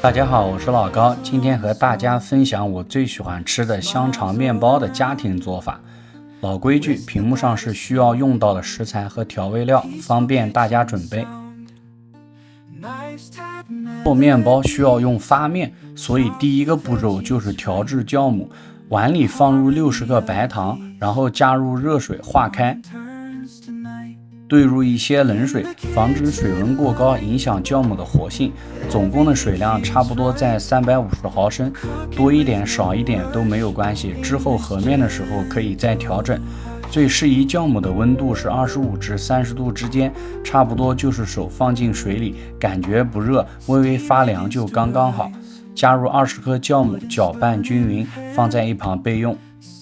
大家好，我是老高，今天和大家分享我最喜欢吃的香肠面包的家庭做法。老规矩，屏幕上是需要用到的食材和调味料，方便大家准备。做面包需要用发面，所以第一个步骤就是调制酵母。碗里放入60克白糖，然后加入热水化开，兑入一些冷水，防止水温过高影响酵母的活性。总共的水量差不多在350毫升，多一点少一点都没有关系。之后和面的时候可以再调整。最适宜酵母的温度是25至30度之间，差不多就是手放进水里，感觉不热，微微发凉就刚刚好。加入20克酵母，搅拌均匀，放在一旁备用。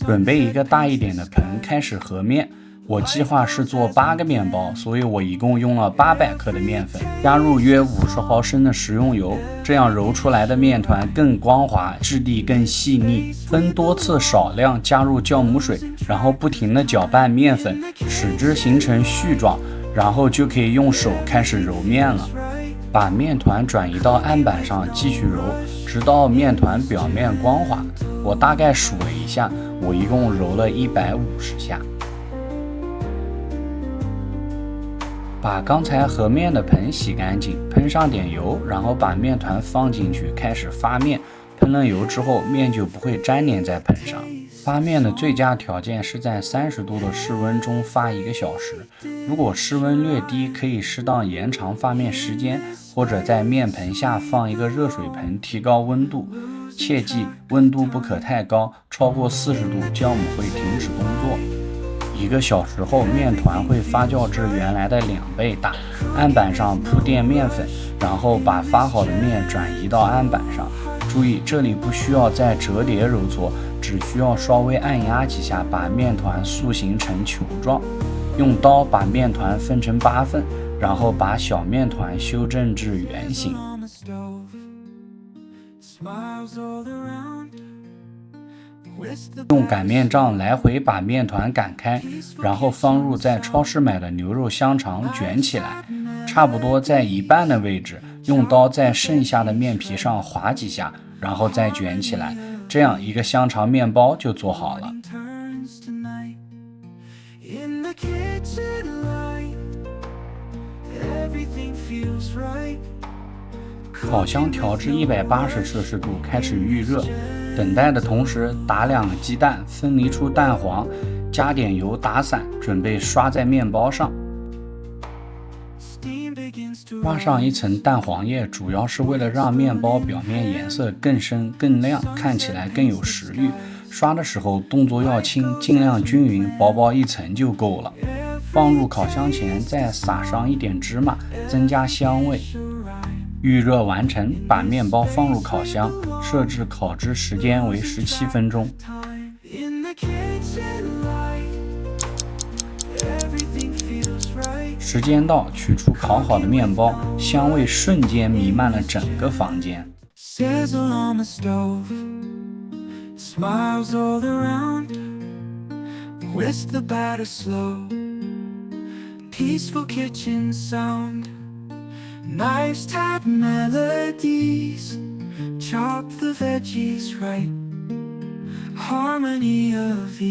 准备一个大一点的盆，开始和面。我计划是做8个面包，所以我一共用了800克的面粉，加入约50毫升的食用油，这样揉出来的面团更光滑，质地更细腻。分多次少量加入酵母水，然后不停地搅拌面粉，使之形成絮状，然后就可以用手开始揉面了。把面团转移到案板上继续揉，直到面团表面光滑。我大概数了一下，我一共揉了150下。把刚才和面的盆洗干净，喷上点油，然后把面团放进去，开始发面。喷了油之后，面就不会粘连在盆上。发面的最佳条件是在30度的室温中发1个小时。如果室温略低，可以适当延长发面时间，或者在面盆下放一个热水盆，提高温度。切记温度不可太高，超过40度，酵母会停止工作。1个小时后，面团会发酵至原来的2倍大。案板上铺垫面粉，然后把发好的面转移到案板上。注意，这里不需要再折叠揉搓，只需要稍微按压几下，把面团塑形成球状。用刀把面团分成8份，然后把小面团修正至圆形。用擀面杖来回把面团擀开，然后放入在超市买的牛肉香肠卷起来，差不多在一半的位置，用刀在剩下的面皮上划几下，然后再卷起来，这样一个香肠面包就做好了。烤箱调至180摄氏度，开始预热。等待的同时，打2个鸡蛋，分离出蛋黄，加点油打散，准备刷在面包上。刷上一层蛋黄液，主要是为了让面包表面颜色更深更亮，看起来更有食欲。刷的时候动作要轻，尽量均匀，薄薄一层就够了。放入烤箱前再撒上一点芝麻，增加香味。预热完成，把面包放入烤箱，设置烤制时间为17分钟。时间到，取出烤好的面包，香味瞬间弥漫了整个房间。Nice tap melodies, chop the veggies right, harmony of